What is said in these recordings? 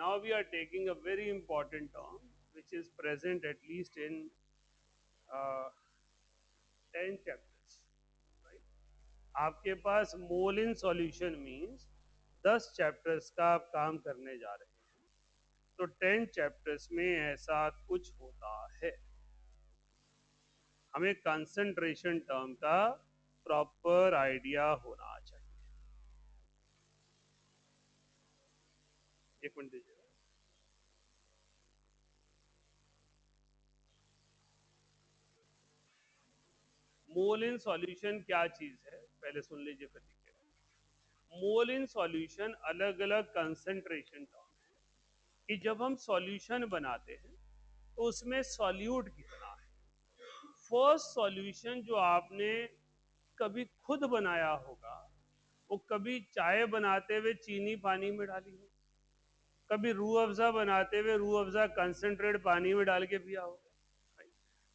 Now we are taking a very important term which is present at least in uh, 10 chapters. Right? आपके पास मोल in solution means 10 chapters का आप काम करने जा रहे हैं, तो 10 चैप्टर्स में ऐसा कुछ होता है। हमें कंसंट्रेशन टर्म का प्रॉपर आइडिया होना चाहिए। एक मिनट दीजिए। मोल इन सॉल्यूशन क्या चीज है पहले सुन लीजिए, फिर लिखिएगा। मोल इन सॉल्यूशन अलग अलग कंसंट्रेशन टर्म है कि जब हम सॉल्यूशन बनाते हैं तो उसमें सॉल्यूट कितना है। फर्स्ट सॉल्यूशन जो आपने कभी खुद बनाया होगा वो कभी चाय बनाते हुए चीनी पानी में डाली हो, कभी रूह अफ़ज़ा बनाते हुए रूह अफ़ज़ा कंसंट्रेट पानी में डाल के पिया होगा।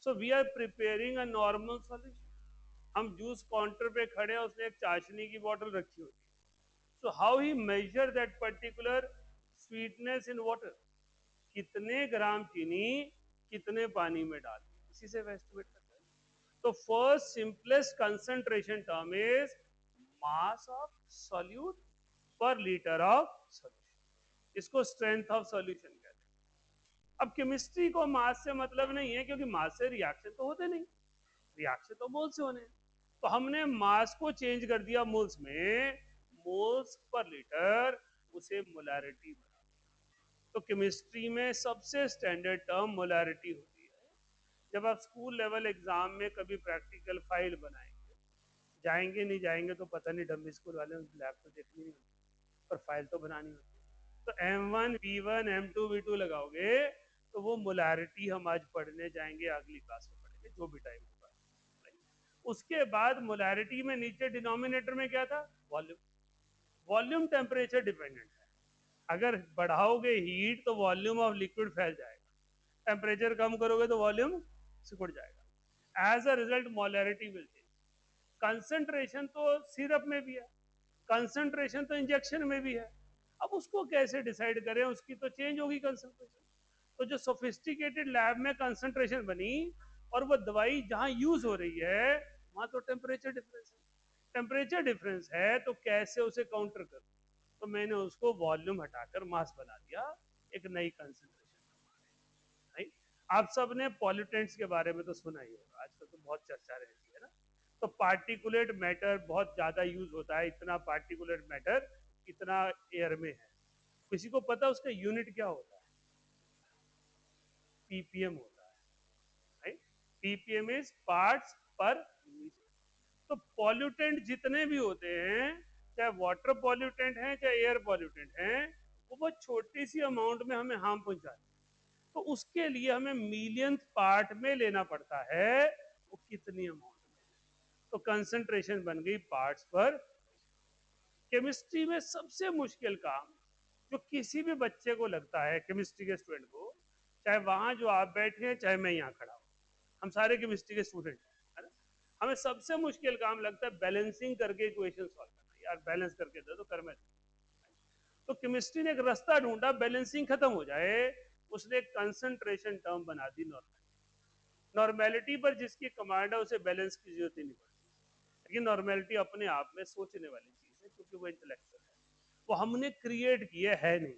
So we are preparing a normal solution. हम जूस काउंटर पे खड़े हैं, उसने एक चाशनी की बोतल रखी होती है। So how he measure that particular sweetness in water, कितने ग्राम चीनी कितने पानी में डाल, इसी से वह एस्टिमेट करता है। तो first simplest concentration term is mass of solute पर लीटर ऑफ सॉल्यूशन। इसको स्ट्रेंथ ऑफ सॉल्यूशन कहते हैं। अब केमिस्ट्री को मास से मतलब नहीं है, क्योंकि मास से रिएक्शन तो होते नहीं, रिएक्शन तो मोल से होने हैं। तो हमने मास को चेंज कर दिया मोल्स में, मोल्स पर लीटर, उसे मोलैरिटी बना। तो केमिस्ट्री में सबसे स्टैंडर्ड टर्म मोलैरिटी होती है। जब आप स्कूल लेवल एग्जाम में कभी प्रैक्टिकल फाइल बनाएंगे, जाएंगे नहीं जाएंगे तो पता नहीं, डम्मी स्कूल वाले लैब तो देखनी नहीं होती, पर फाइल तो बनानी होती है। तो M1 V1 M2 V2 लगाओगे तो वो मोलैरिटी हम आज पढ़ने जाएंगे, अगली क्लास में पढ़ेंगे जो भी टाइम होगा। उसके बाद मोलैरिटी में नीचे डिनोमिनेटर में क्या था, वॉल्यूम। वॉल्यूम टेम्परेचर डिपेंडेंट है। अगर बढ़ाओगे हीट तो वॉल्यूम ऑफ लिक्विड फैल जाएगा, टेम्परेचर कम करोगे तो वॉल्यूम सिकुड़ जाएगा। As a result molarity will change. Concentration तो सिरप में भी है, कंसंट्रेशन तो इंजेक्शन में भी है। अब उसको कैसे डिसाइड करें, उसकी तो चेंज होगी कंसंट्रेशन। तो जो सोफिस्टिकेटेड लैब में कंसंट्रेशन बनी और वो दवाई जहां यूज हो रही है वहां तो टेम्परेचर डिफरेंस है। टेम्परेचर डिफरेंस है तो कैसे उसे काउंटर करूं, तो मैंने उसको वॉल्यूम हटाकर मास बना दिया, एक नई कंसंट्रेशन। राइट? आप सब ने पॉल्यूटेंट्स के बारे में तो सुना ही होगा, आजकल तो बहुत चर्चा रहती है ना। तो पार्टिकुलेट मैटर बहुत ज्यादा यूज होता है, इतना पार्टिकुलेट मैटर इतना एयर में है। किसी को पता उसका यूनिट क्या होता है? पीपीएम होता है। राइट? पीपीएम इज पार्ट्स पर मिलियन। तो पॉल्यूटेंट जितने भी होते हैं, चाहे वाटर पॉल्यूटेंट हैं चाहे एयर पॉल्यूटेंट हैं, वो बहुत छोटी सी अमाउंट में हमें हार्म पहुंचाते हैं। तो उसके लिए हमें मिलियंथ पार्ट में लेना पड़ता है, वो कितनी अमाउंट में। तो कंसंट्रेशन बन गई पार्ट्स पर। केमिस्ट्री में सबसे मुश्किल काम जो किसी भी बच्चे को लगता है, केमिस्ट्री के स्टूडेंट को, चाहे वहां जो आप बैठे हैं चाहे मैं यहाँ खड़ा हूँ, हम सारे केमिस्ट्री के स्टूडेंट हैं, है ना। हमें सबसे मुश्किल काम लगता है बैलेंसिंग करके इक्वेशन सॉल्व करना। यार बैलेंस करके दे दो, कर मैं। तो केमिस्ट्री ने एक रास्ता ढूंढा बैलेंसिंग खत्म हो जाए, उसने एक कंसंट्रेशन टर्म बना दी, नॉर्मल। नॉर्मेलिटी पर जिसकी कमांड है उसे बैलेंस की जरूरत ही नहीं पड़ती। लेकिन नॉर्मेलिटी अपने आप में सोचने वाली चीज है, क्योंकि वो इंटेलेक्चुअल है, वो हमने क्रिएट किए है नहीं,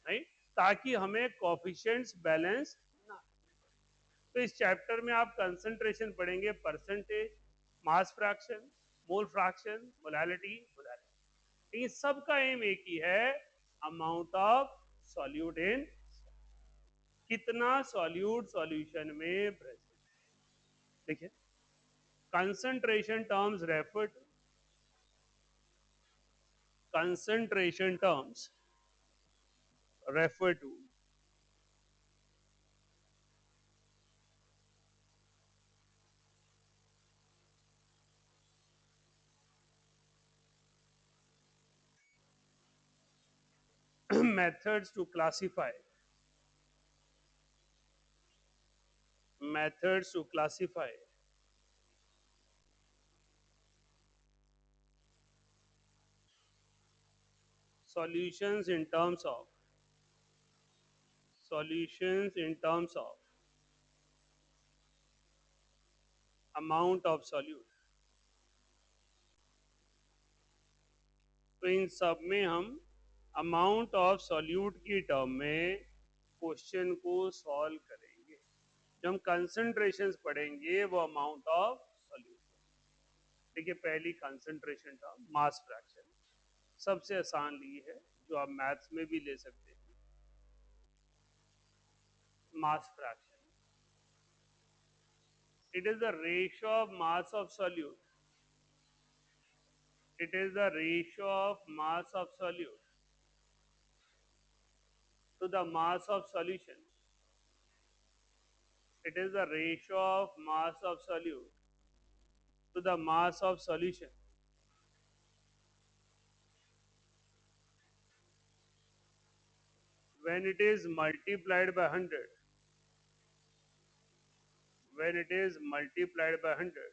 नहीं, ताकि हमें कॉफिशिएंट्स बैलेंस ना। तो इस चैप्टर में आप कंसंट्रेशन पढ़ेंगे, percentage, mass fraction, mole fraction, molality, molarity. इन सब का एम एक ही है, अमाउंट ऑफ सॉल्यूट इन, कितना सॉल्यूट सॉल्यूशन में प्रेजेंट। देखिए, concentration terms refer to, concentration terms refer to methods to classify, methods to classify solutions in terms of solutions in terms of amount of solute. तो इन सब में हम amount of solute की term में question को solve करेंगे। जब हम कंसंट्रेशंस पढ़ेंगे वो अमाउंट ऑफ सॉल्यूट। देखिए पहली कंसंट्रेशन टर्म मास फ्रैक्शन, सबसे आसान ली है जो आप मैथ्स में भी ले सकते हैं। Mass fraction, it is the ratio of mass of solute, it is the ratio of mass of solute to the mass of solution, it is the ratio of mass of solute to the mass of solution. When it is multiplied by 100, when it is multiplied by 100,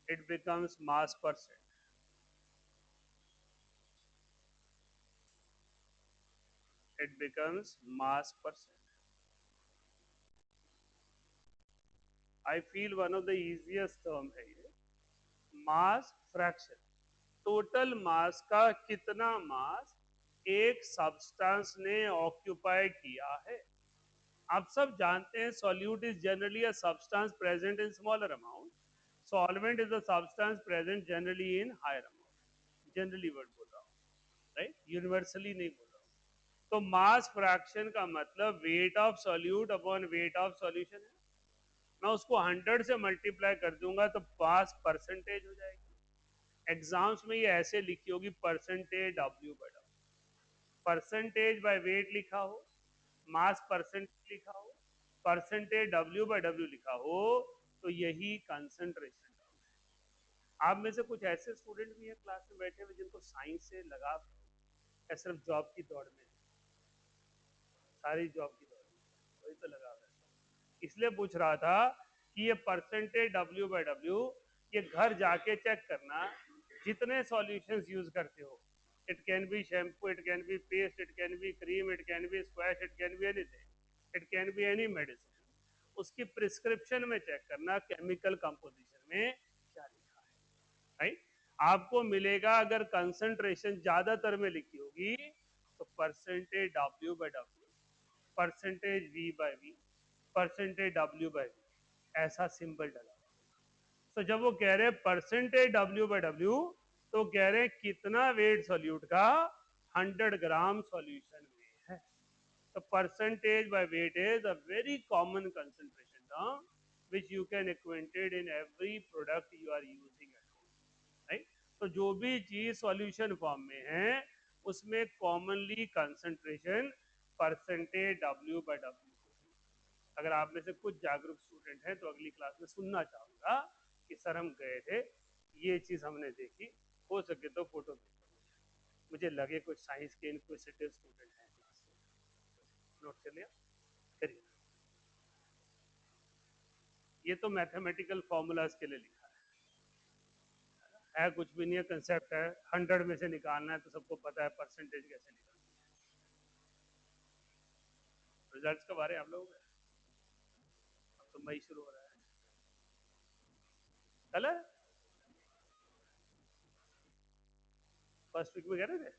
it becomes mass percent. It becomes mass percent. I feel one of the easiest term है ये, mass fraction. Total mass का कितना मास एक substance ने occupy किया है। आप सब जानते हैं solute is generally a substance present in smaller amount, solvent is a substance present generally in higher amount. Generally word बोल रहा हूँ, राइट, यूनिवर्सली नहीं बोल रहा हूँ। तो मास फ्रैक्शन का मतलब weight of solute upon weight of solution है। मैं उसको 100 से मल्टीप्लाई कर दूंगा तो मास परसेंटेज हो जाएगी। एग्जाम्स में ये ऐसे लिखी होगी percentage W by W, percentage by weight लिखा हो, मास परसेंटेज लिखा हो, परसेंटेज डब्ल्यू बाय डब्ल्यू लिखा हो, तो यही कंसंट्रेशन है। आप में से कुछ ऐसे स्टूडेंट भी हैं क्लास में बैठे हुए जिनको साइंस से लगाव है, सिर्फ जॉब की दौड़ में, सारी जॉब की दौड़ में वही तो लगाव है। इसलिए पूछ रहा था कि ये परसेंटेज डब्ल्यू बाय डब्ल्यू ये घर जाके चेक करना, जितने सॉल्यूशंस यूज करते हो, it can be shampoo, it can be paste, it can be cream, it can be squash, it can be anything, it can be any medicine, उसकी prescription में check करना केमिकल कंपोजिशन में क्या लिखा है, right. आपको मिलेगा अगर कंसंट्रेशन ज्यादातर में लिखी होगी तो percentage W by W, percentage V by V, percentage W by V, ऐसा सिंबल डला। तो जब वो कह रहे हैं परसेंटेज डब्ल्यू बाय डब्ल्यू, तो कह रहे हैं कितना वेट सॉल्यूट का 100 ग्राम सॉल्यूशन में है। तो percentage by weight is a very common concentration term which you can acquainted in every product you are using at home, right? तो जो भी चीज सॉल्यूशन फॉर्म में है उसमें commonly concentration percentage W by W. अगर आप में से कुछ जागरूक स्टूडेंट हैं तो अगली क्लास में सुनना चाहूंगा कि सर हम गए थे, ये चीज हमने देखी, हो सके तो फोटो भेजो। मुझे लगे कुछ साइंस के इनक्विजिटिव स्टूडेंट हैं क्लास में। नोट कर लिया, करिए। ये तो मैथमेटिकल फॉर्मूलाज के लिए लिखा है कुछ भी नहीं है, कंसेप्ट है। 100 में से निकालना है तो सबको पता है परसेंटेज कैसे निकालना है। रिजल्ट्स कब आ रहे हैं आप लोगों के? अब तो मई शुरू हो रहा है, कल है, फर्स्ट वीक में कह रहे थे।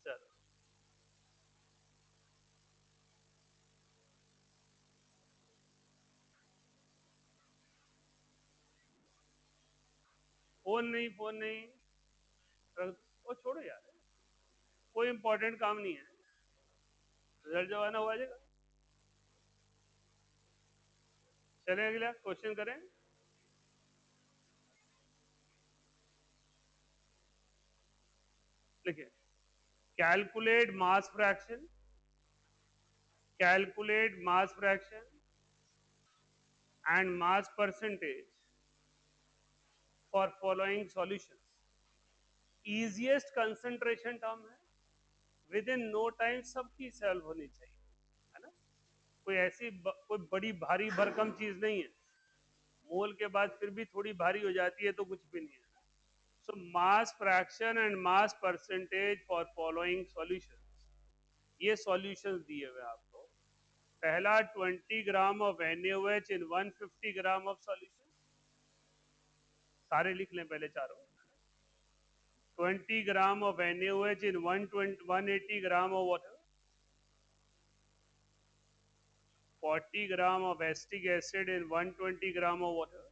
चलो, फोन नहीं, फोन नहीं, वो छोड़ो यार, कोई इंपॉर्टेंट काम नहीं है, रिजल्ट जब आना हुआ जाएगा। चलें अगला क्वेश्चन करें। लिखिए, calculate mass fraction, calculate mass fraction and mass percentage for following solutions. Easiest concentration term है, विद इन नो टाइम सबकी सॉल्व होनी चाहिए, है ना। कोई ऐसी कोई बड़ी भारी भरकम चीज नहीं है, मोल के बाद फिर भी थोड़ी भारी हो जाती है तो कुछ भी नहीं है। So mass fraction and mass percentage for following solutions. ये सॉल्यूशंस दिए हुए आपको। पहला 20 gram of NaOH in 150 gram of solution, सारे लिख लें पहले चारों। 20 gram of NaOH in 180 gram of water, 40 gram of acetic acid in 120 gram of water,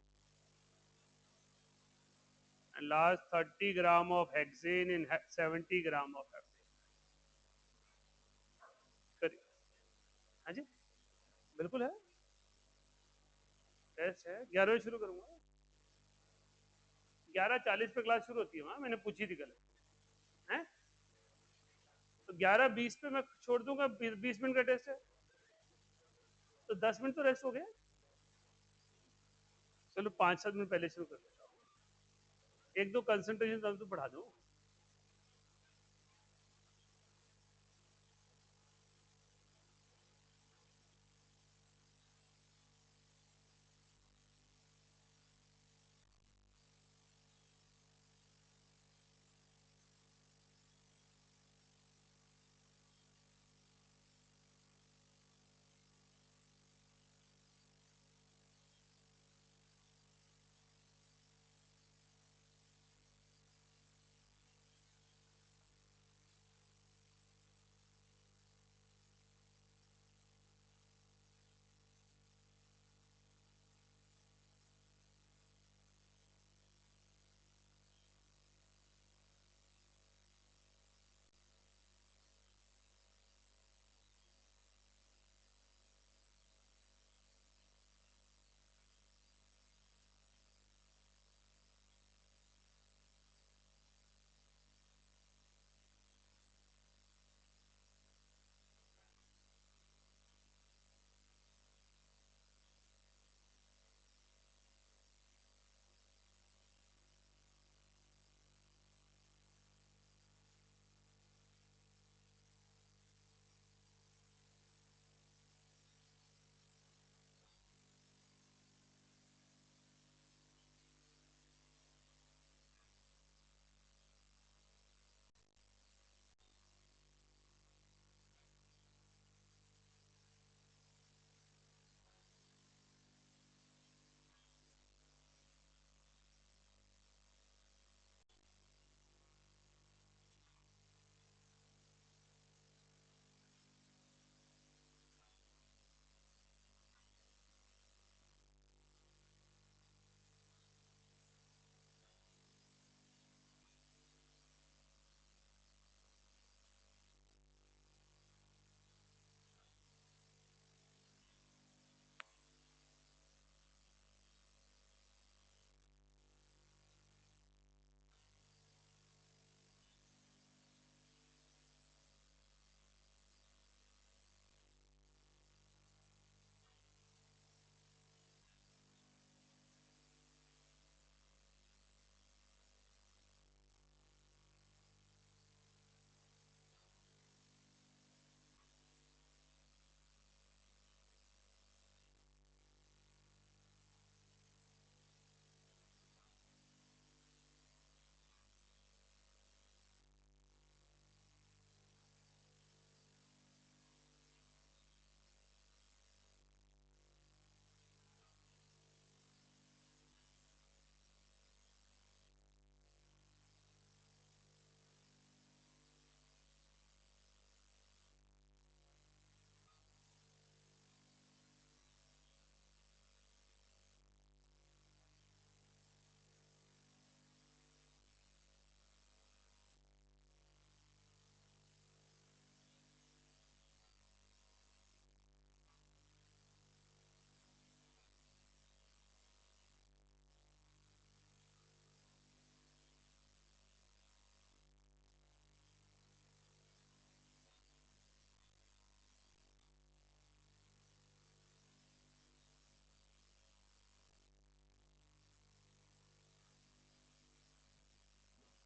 and last 30 gram of hexane in 70 gram of hexane। करिए। हाँ जी, बिल्कुल है, test है। 11 शुरू करूंगा, 11:40 पे क्लास शुरू होती है वहाँ, मैंने पूछी थी कल है। तो 11:20 पे मैं छोड़ दूंगा, 20 मिनट का टेस्ट है, तो 10 मिनट तो रेस्ट हो गया। चलो 5-7 मिनट पहले शुरू कर देता हूँ, एक दो कंसंट्रेशन तो बढ़ा दूँ।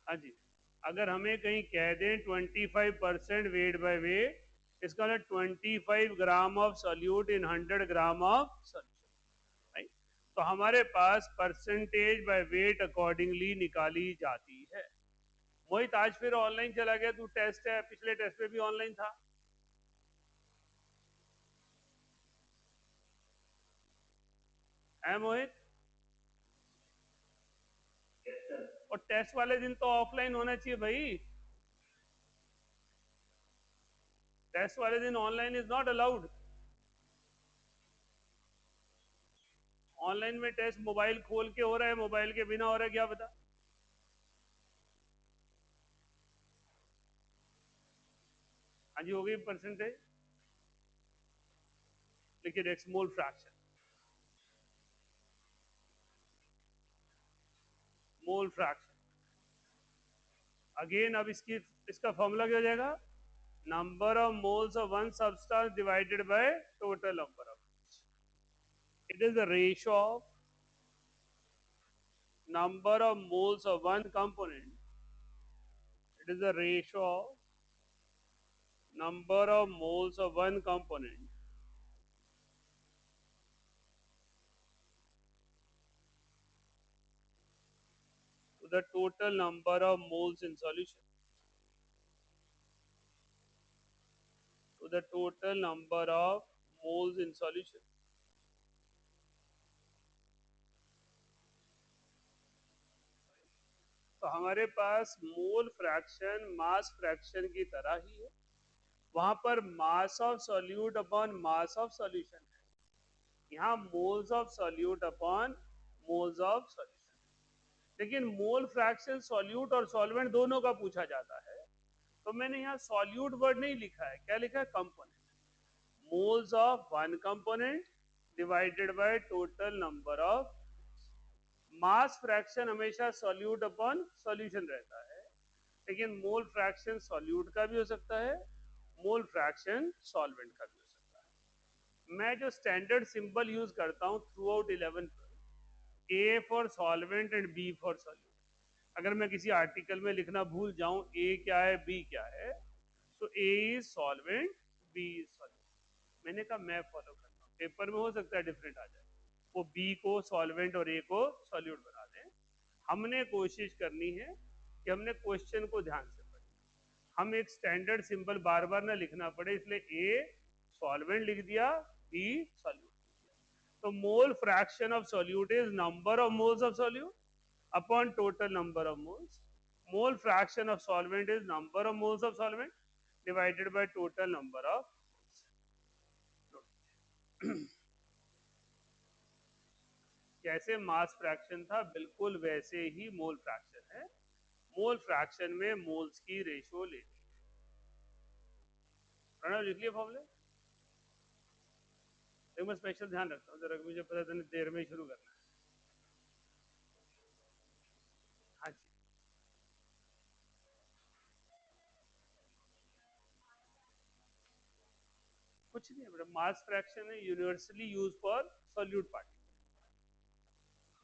हाँ जी, अगर हमें कहीं कह दें 25% वेट बाय वेट, इसका मतलब 25 gram of solute in 100 gram of solution, right. तो हमारे पास परसेंटेज बाय वेट अकॉर्डिंगली निकाली जाती है। मोहित आज फिर ऑनलाइन चला गया, तू टेस्ट है, पिछले टेस्ट पे भी ऑनलाइन था। है मोहित? और टेस्ट वाले दिन तो ऑफलाइन होना चाहिए भाई, टेस्ट वाले दिन online is not allowed. Online में टेस्ट मोबाइल खोल के हो रहा है, मोबाइल के बिना हो रहा है, क्या पता। हाँ जी, हो गई परसेंटेज, लेकिन x mole fraction, mole fraction again. अब इसका फॉर्मूला क्या हो जाएगा? Number of moles of one substance divided by total number of, it is the ratio of number of moles of one component, it is the ratio of number of moles of one component to the total number of moles in solution, to the total number of moles in solution। तो हमारे पास mole fraction mass fraction की तरह ही है, वहां पर mass of solute upon mass of solution है, यहाँ moles of solute upon moles of solution. लेकिन मोल फ्रैक्शन सॉल्यूट और सॉल्वेंट दोनों का पूछा जाता है, तो मैंने यहाँ सॉल्यूट वर्ड नहीं लिखा है, क्या लिखा है? Component, moles of one component divided by total number of. Mass fraction हमेशा सॉल्यूट अपॉन सॉल्यूशन रहता है, लेकिन मोल फ्रैक्शन सॉल्यूट का भी हो सकता है, मोल फ्रैक्शन सॉल्वेंट का भी हो सकता है। मैं जो स्टैंडर्ड सिंबल यूज करता हूँ throughout 11, A for solvent and B for solute. अगर मैं किसी आर्टिकल में लिखना भूल जाऊं ए क्या है बी क्या है, तो A is solvent, B is solute. मैंने कहा मैं फॉलो करता हूँ, पेपर में हो सकता है डिफरेंट आ जाए, वो बी को सॉल्वेंट और ए को सॉल्यूट बना दें। हमने कोशिश करनी है कि हमने क्वेश्चन को ध्यान से पढ़े, हम एक स्टैंडर्ड सिंबल बार बार ना लिखना पड़े, इसलिए ए सॉल्वेंट लिख दिया, बी सॉल्यूट। तो mole fraction of solute is number of moles of solute upon total number of moles. Mole fraction of solvent is number of moles of solvent divided by total number of moles. जैसे mass fraction था बिल्कुल वैसे ही mole fraction है। Mole fraction में moles की ratio लेनी है। प्रणव लिख लिए फॉर्मूले? एक मैं स्पेशल ध्यान रखता हूँ जरा, मुझे पता है देर में शुरू करना है। हाँ जी, कुछ नहीं है बेटा, मास फ्रैक्शन है universally use for solute particle,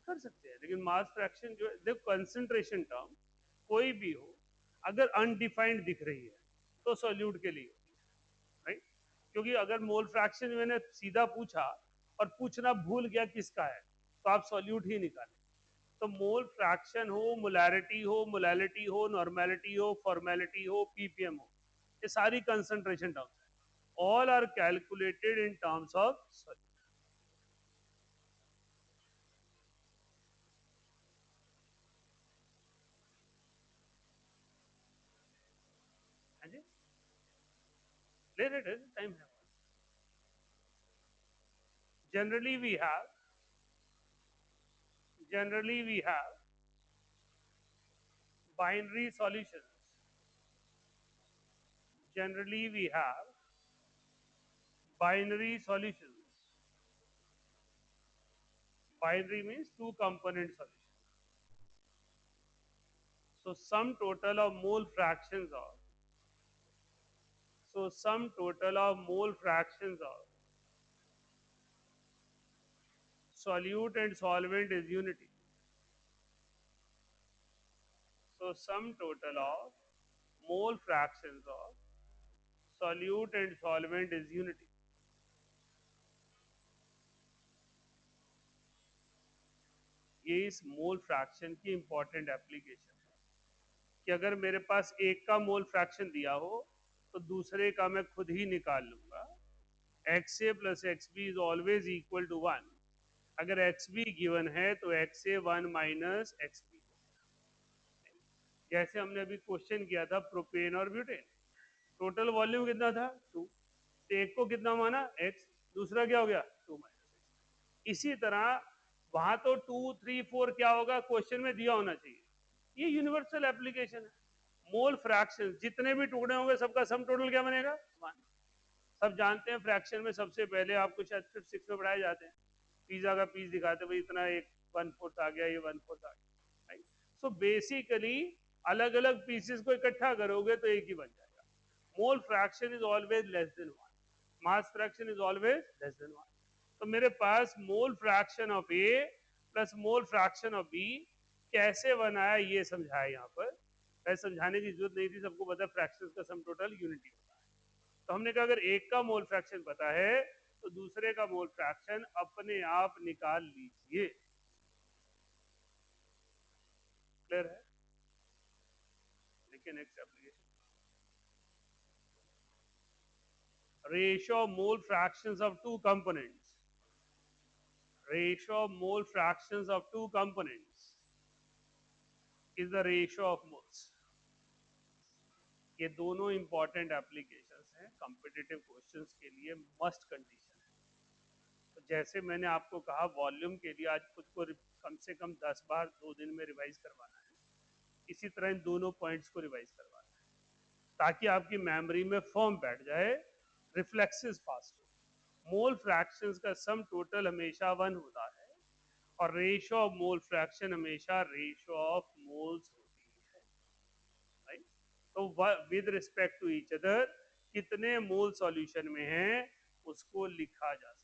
कर सकते हैं, लेकिन मास फ्रैक्शन जो है, देखो कंसंट्रेशन टर्म कोई भी हो, अगर अनडिफाइंड दिख रही है तो सॉल्यूट के लिए, राइट? क्योंकि अगर मोल फ्रैक्शन मैंने सीधा पूछा और पूछना भूल गया किसका है, तो आप सॉल्यूट ही निकालें। तो मोल फ्रैक्शन हो, मोलैलिटी हो, नॉर्मेलिटी हो, फॉर्मेलिटी हो, पीपीएम हो, ये सारी कंसंट्रेशन टर्म्स हैं, all are calculated in terms of solute. हाँ जी, ले रहे टाइम है। generally we have generally we have binary solutions, generally we have binary solutions. Binary means two component solution. So sum total of mole fractions of, so sum total of mole fractions of solute and solvent is unity. So sum total of mole fractions of solute and solvent is unity. ये इस mole fraction की important application है कि अगर मेरे पास एक का mole fraction दिया हो तो दूसरे का मैं खुद ही निकाल लूंगा। X A plus X B is always equal to 1, अगर एक्स बी गिवन है तो X A one minus X B, जैसे हमने अभी क्वेश्चन किया था प्रोपेन और ब्यूटेन, टोटल वॉल्यूम कितना था 2, तो एक को कितना माना x, दूसरा क्या हो गया 2 माइनस एक्स। इसी तरह वहां तो 2 3 4 क्या होगा क्वेश्चन में दिया होना चाहिए, ये यूनिवर्सल एप्लीकेशन है। मोल फ्रैक्शन जितने भी टुकड़े होंगे सबका सम टोटल क्या बनेगा 1। सब जानते हैं फ्रैक्शन में सबसे पहले आपको शायद फिफ्थ सिक्स में पढ़ाए जाते हैं, पिज्जा का पीस दिखाते भाई इतना एक वन फोर्थ आ गया, ये वन फोर्थ आ गया, राइट। सो बेसिकली अलग अलग पीसेस को इकट्ठा करोगे तो एक ही बन जाएगा। Mole fraction is always less than one, mass fraction is always less than one. तो मेरे पास mole fraction of A plus mole fraction of B कैसे बनाया ये समझाया यहाँ पर, वैसे समझाने की जरूरत नहीं थी, सबको पता फ्रैक्शन का सम टोटल यूनिटी होता है। तो हमने कहा अगर एक का मोल फ्रैक्शन पता है तो दूसरे का मोल फ्रैक्शन अपने आप निकाल लीजिए। क्लियर है? लेकिन next application, ratio of mole fractions of two components, ratio of mole fractions of two components is the ratio of moles। ये दोनों इंपॉर्टेंट एप्लीकेशंस हैं कॉम्पिटिटिव क्वेश्चंस के लिए, मस्ट कंडीशन है। तो जैसे मैंने आपको कहा वॉल्यूम के लिए आज खुद को कम से कम 10 बार 2 दिन में रिवाइज करवाना है, इसी तरह इन दोनों पॉइंट्स को रिवाइज करवाना है ताकि आपकी मेमोरी में फॉर्म बैठ जाए, रिफ्लेक्सेस फास्ट हो। मोल फ्रैक्शंस का सम टोटल हमेशा 1 होता है और रेशियो ऑफ मोल फ्रैक्शन हमेशा रेशियो ऑफ मोल्स होती है, राइट। तो with respect to each other कितने मोल सॉल्यूशन में हैं उसको लिखा जा सकता है।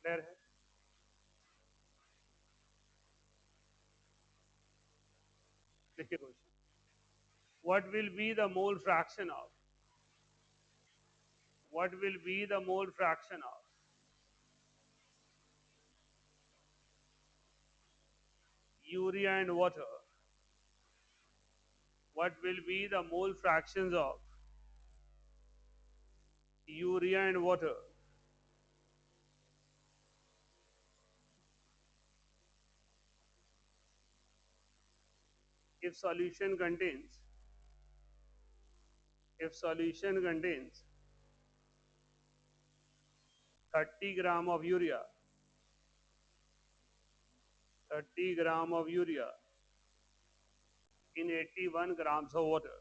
क्लियर है? देखिए question, what will be the mole fraction of, what will be the mole fraction of urea and water, what will be the mole fractions of urea and water if solution contains, if solution contains 30 gram of urea, 30 gram of urea in 81 grams of water,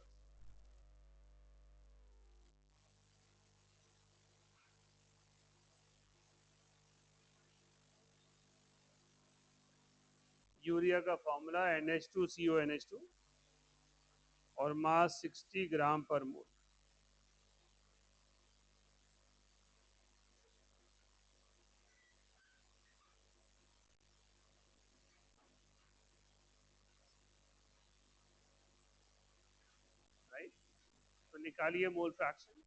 urea का formula NH2CONH2 और मास 60 ग्राम पर मोल, right. तो निकालिए mole fraction.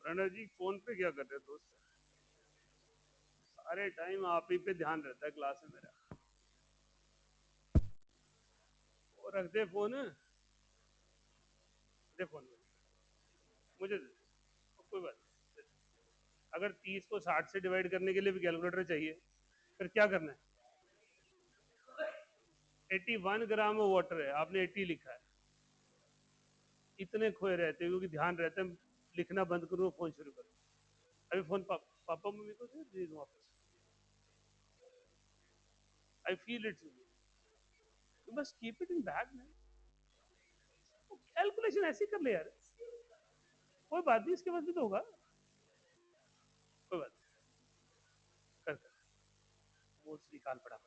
रणा जी phone पे क्या कर रहे हैं दोस्त? सारे टाइम आप ही पे ध्यान रहता है क्लास में मेरा। वो रख दे फोन, दे फोन मुझे दे, कोई बात नहीं। अगर 30 को 60 से डिवाइड करने के लिए भी कैलकुलेटर चाहिए फिर क्या करना है? 81 ग्राम वाटर है, आपने 80 लिखा है। इतने खोए रहते हैं क्योंकि ध्यान रहता है, लिखना बंद करूँ फोन शुरू करूँ। अभी फोन पापा मम्मी को दे दूँ वापस। I feel it's me. You must keep it in bag man. Calculation ऐसे कर ले यार, कोई बात नहीं, इसके बाद भी तो होगा, कोई बात नहीं, कर मोल्स निकाल पड़ा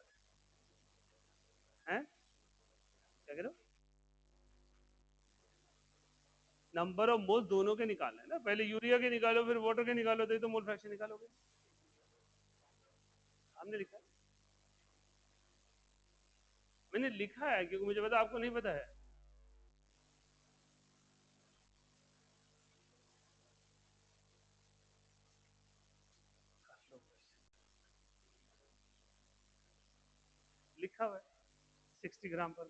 है, क्या कह रहे हो? नंबर ऑफ मोल्स दोनों के निकालना है ना, पहले यूरिया के निकालो फिर वाटर के निकालो, तो मोल फ्रैक्शन निकालोगे। हमने लिखा है, मैंने लिखा है क्योंकि मुझे पता आपको नहीं पता है। लिखा हुआ है 60 ग्राम पर।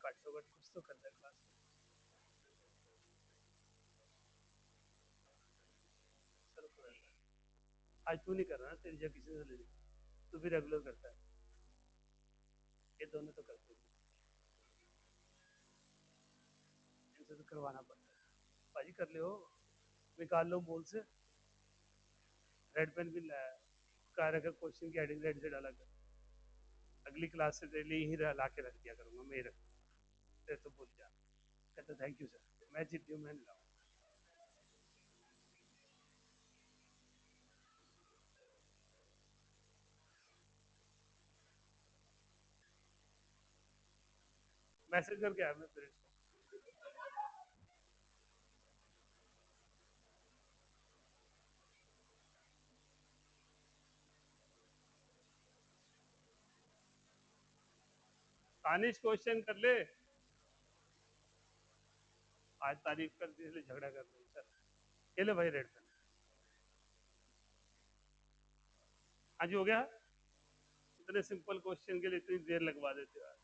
घट कुछ तो करता है क्लास में, आज तू नहीं कर रहा ना, तेरी जगह किसी से ले ली, तू भी रेगुलर करता है, ये दोनों तो करते हैं, इनसे तो करवाना पड़ता है। भाजी कर ले हो, निकाल लो मोल से। रेड पेन भी लाया, कह रखा क्वेश्चन की हेडिंग रेड से डाला कर, अगली क्लास से तेरे लिए ही ला के रख दिया करूंगा मैं, रख तेरे तो भूल जा। कहता थैंक यू सर, मैं जीती हूँ, मैं नहीं लाऊं। मैसेज करके आया मैं फिर इसको। तानिश क्वेश्चन कर ले, आज तारीफ कर दी इसलिए झगड़ा कर रहे सर। ये ले भाई रेड पेन, आज हो गया। इतने सिंपल क्वेश्चन के लिए इतनी देर लगवा देते हो।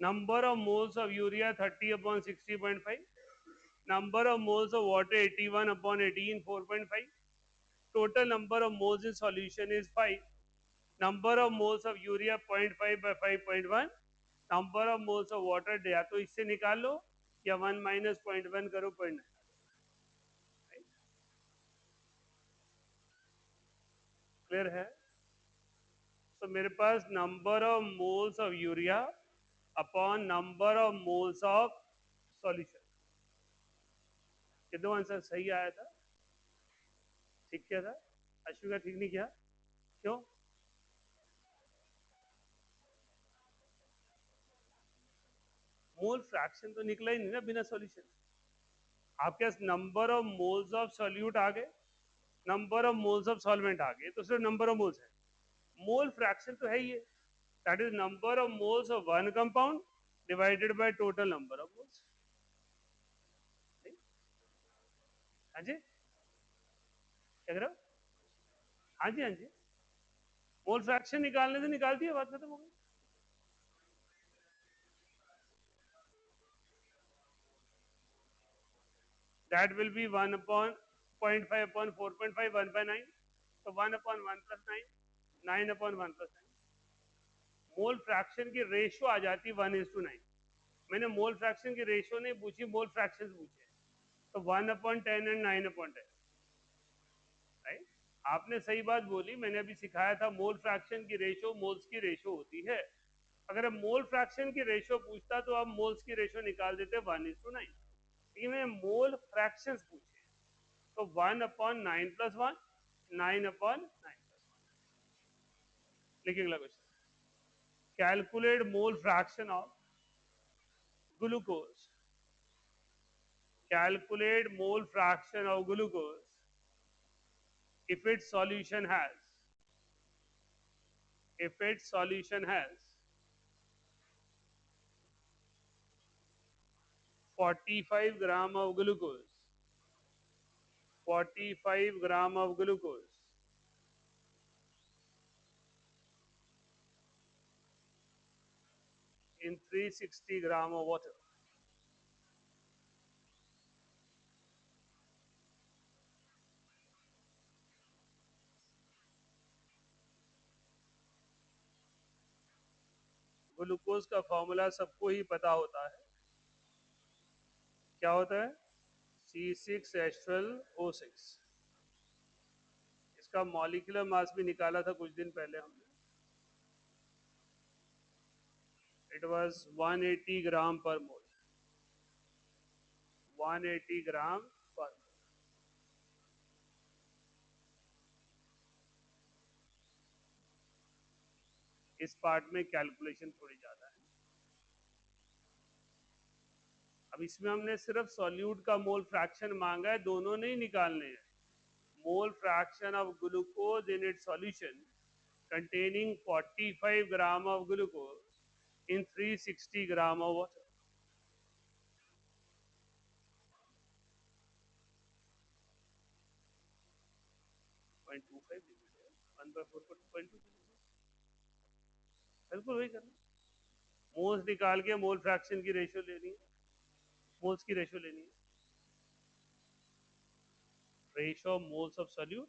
Number of moles of urea 30/60.5, number of moles of water 81/18 4.5, total number of moles in solution is 5, number of moles of urea 0.5 by 5.1, number of moles of water, या तो इससे निकाल लो या 1 माइनस 0.1 करो 0.9। क्लियर है? तो मेरे पास number of moles of urea upon number of moles of solution, ये दो आंसर सही आया था। ठीक किया था, अश्विन का ठीक नहीं किया, क्यों? मोल फ्रैक्शन तो निकला ही नहीं ना बिना सॉल्यूशन। आपके पास number of moles of solute आ गए, number of moles of solvent आ गए, तो सिर्फ नंबर ऑफ मोल्स है, मोल फ्रैक्शन तो है ही है, that is number of moles of one compound divided by total number of moles. हाँ जी, क्या कह रहे हो? हाँ जी हाँ जी, मोल फ्रैक्शन निकालने से निकाल दिया, बात खत्म हो गई। That will be 1 upon 0.5 upon 4.5 1/9, तो 1 upon 1 plus 9, 9 upon 1 plus 9, mole fraction की रेशियो आ जाती 1:9। मैंने मोल फ्रैक्शन की रेशियो नहीं पूछी, मोल फ्रैक्शन पूछे, तो 1/10 एंड 9/10, राइट? आपने सही बात बोली, मैंने अभी सिखाया था मोल फ्रैक्शन की रेशियो मोल्स की रेशियो होती है। अगर हम मोल फ्रैक्शन की रेशियो पूछता तो आप मोल्स की रेशियो निकाल देते 1:9, लेकिन मैंने मोल फ्रैक्शंस पूछे, तो 1/9+1, 9/9+1। लिखिए अगला question, calculate mole fraction of glucose, calculate mole fraction of glucose if its solution has, if its solution has 45 gram of glucose, 45 gram of glucose in 360 gram of water, glucose का formula सबको ही पता होता है, क्या होता है? C6H12O6। इसका molecular mass भी निकाला था कुछ दिन पहले हमने। इट वाज 180 ग्राम पर मोल। 180 ग्राम पर। इस पार्ट में कैलकुलेशन थोड़ी ज्यादा है। अब इसमें हमने सिर्फ सॉल्यूट का मोल फ्रैक्शन मांगा है, दोनों नहीं निकालने हैं। मोल fraction of glucose in its solution containing 45 gram of glucose in 360 gram of water. 0.25 1 by 4 को 2.2 बिल्कुल वही करना। मोल्स निकाल के मोल फ्रैक्शन की रेशियो लेनी है, मोल्स की रेशियो लेनी है। Ratio of moles of solute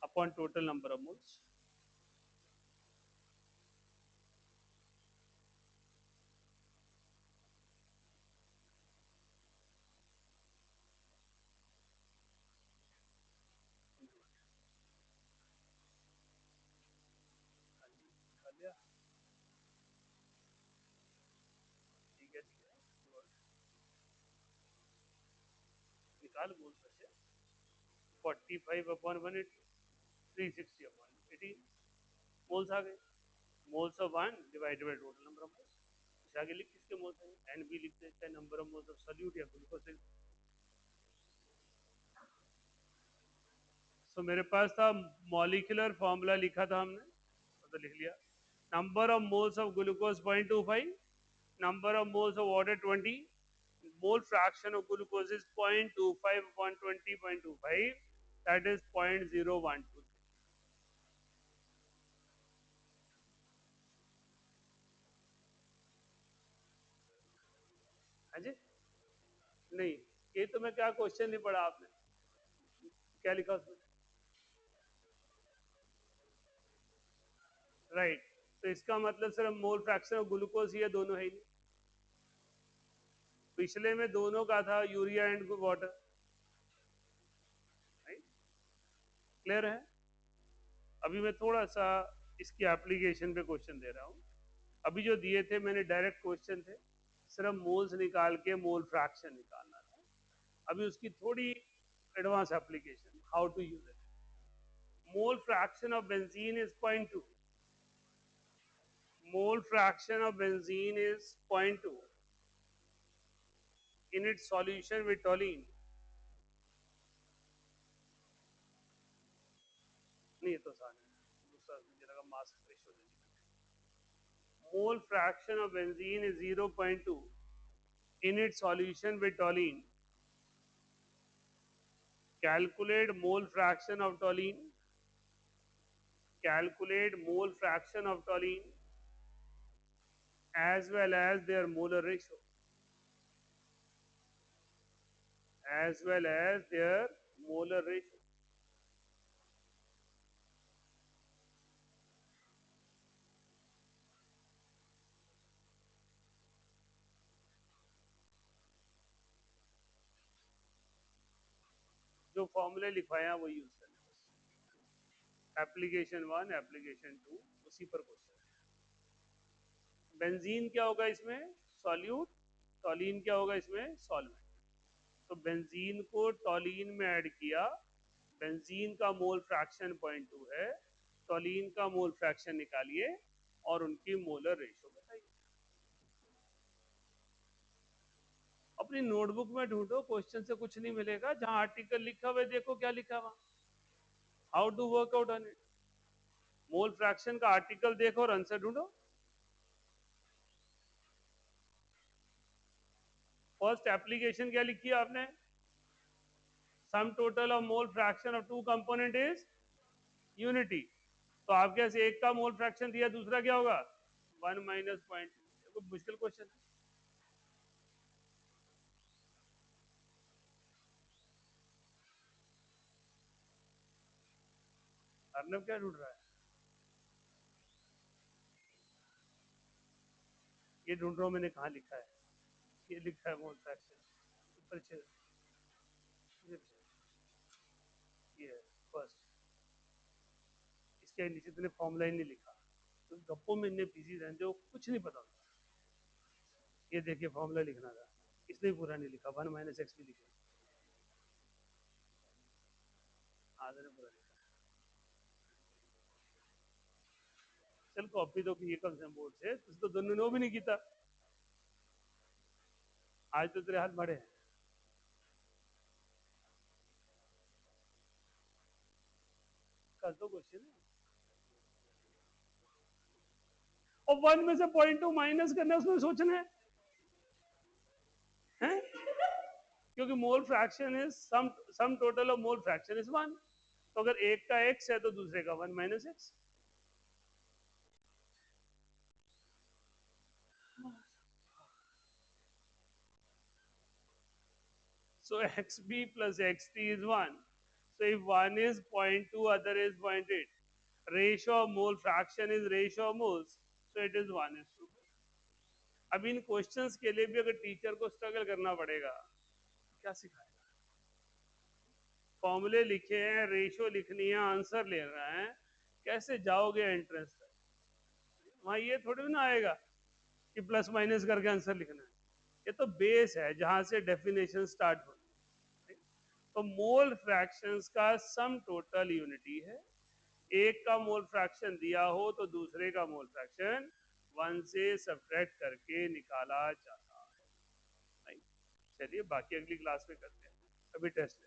upon total number of moles. ठीक है ठीक है, निकाल मोल्स में से। 45 अपॉन 180, 360 अपॉन 18 मोल्स आ गए। Moles of one divided by total number of moles. आगे लिख किसके मोल्स हैं, एन बी लिख देते हैं, number of moles of solute या ग्लूकोज। सो मेरे पास था मॉलिक्यूलर फॉर्मूला लिखा था हमने, तो लिख लिया। Number of moles of glucose 0.25, number of moles of water 20, mole fraction of glucose is 0.25 upon 20.25, that is 0.012। हाँ जी, नहीं ये तो मैं क्या क्वेश्चन नहीं पढ़ा आपने, क्या लिखा उसमें? राइट, तो इसका मतलब सिर्फ मोल फ्रैक्शन ऑफ ग्लूकोज ही है, दोनों है ही नहीं। पिछले में दोनों का था urea and water. Right, clear है? अभी मैं थोड़ा सा इसकी एप्लीकेशन पे क्वेश्चन दे रहा हूँ। अभी जो दिए थे मैंने डायरेक्ट क्वेश्चन थे, सिर्फ मोल्स निकाल के मोल फ्रैक्शन निकालना था। अभी उसकी थोड़ी advance application, how to use it. Mole fraction of benzene is 0.2। Mole fraction of benzene is 0.2 in its solution with toluene। नहीं तो सारे दूसरा जगह mass ratio they the. Mole fraction of benzene is 0.2 in its solution with toluene। Calculate mole fraction of toluene, calculate mole fraction of toluene as well as their molar ratio, as well as their molar ratio। जो फॉर्मूले लिखवाए हैं वो use करना। Application one, application to, उसी पर question. Benzene क्या होगा इसमें? सॉल्यूट। टॉलीन क्या होगा इसमें? सॉल्वेंट। तो बेंजीन को टॉलीन में ऐड किया, बेंजीन का मोल फ्रैक्शन 0.2 है, टॉलीन का मोल फ्रैक्शन निकालिए और उनकी मोलर रेशियो बताइए। अपनी नोटबुक में ढूंढो, क्वेश्चन से कुछ नहीं मिलेगा, जहां आर्टिकल लिखा हुआ है देखो क्या लिखा हुआ, how to work out on it. Mole fraction का आर्टिकल देखो और आंसर ढूंढो। फर्स्ट एप्लीकेशन क्या लिखी है आपने? Sum total of mole fraction of two component is unity. तो आपके पास एक का मोल फ्रैक्शन दिया, दूसरा क्या होगा? 1 - 0.2। मुश्किल क्वेश्चन है। अर्नब क्या ढूंढ रहा है? ये ढूंढ रहा हूं मैंने, कहा लिखा है? ये लिखा है मोल फ्रैक्शन। परिचय ये फर्स्ट, इसके नीचे तूने फॉर्मूला ही नहीं लिखा, तो गप्पों में इतने बिजी रहते हो कुछ नहीं पता होता। ये देखिए फॉर्मूला लिखना था, इसने पूरा नहीं लिखा, 1 - x भी लिखा, आधे ने पूरा लिखा। चल कॉपी तो की कम से बोर्ड से, तो दोनों ने वो भी नहीं किया। आज तो तेरे हाथ बड़े हैं। कर दो क्वेश्चन है, और 1 में से 0.2 माइनस करना है, उसमें सोचना है? क्योंकि मोल fraction is some total of mole fraction is 1, तो अगर एक का x है तो दूसरे का 1 - x। So xb plus xt is 1. So if one is 0.2, other is 0.8. Ratio of mole fraction is ratio of moles. So it is 1:2. अब इन questions के लिए भी अगर टीचर को स्ट्रगल करना पड़ेगा, क्या सिखाएगा? फॉर्मूले लिखे हैं, रेशियो लिखनी है, आंसर ले रहा है, कैसे जाओगे एंट्रेंस तक? वहां ये थोड़ी ना आएगा कि प्लस माइनस करके आंसर लिखना है। ये तो बेस है जहां से डेफिनेशन स्टार्ट होती है। तो मोल फ्रैक्शंस का सम टोटल यूनिटी है। एक का मोल फ्रैक्शन दिया हो तो दूसरे का मोल फ्रैक्शन 1 से सब्ट्रैक्ट करके निकाला जाता है। चलिए बाकी अगली क्लास में करते हैं, अभी टेस्ट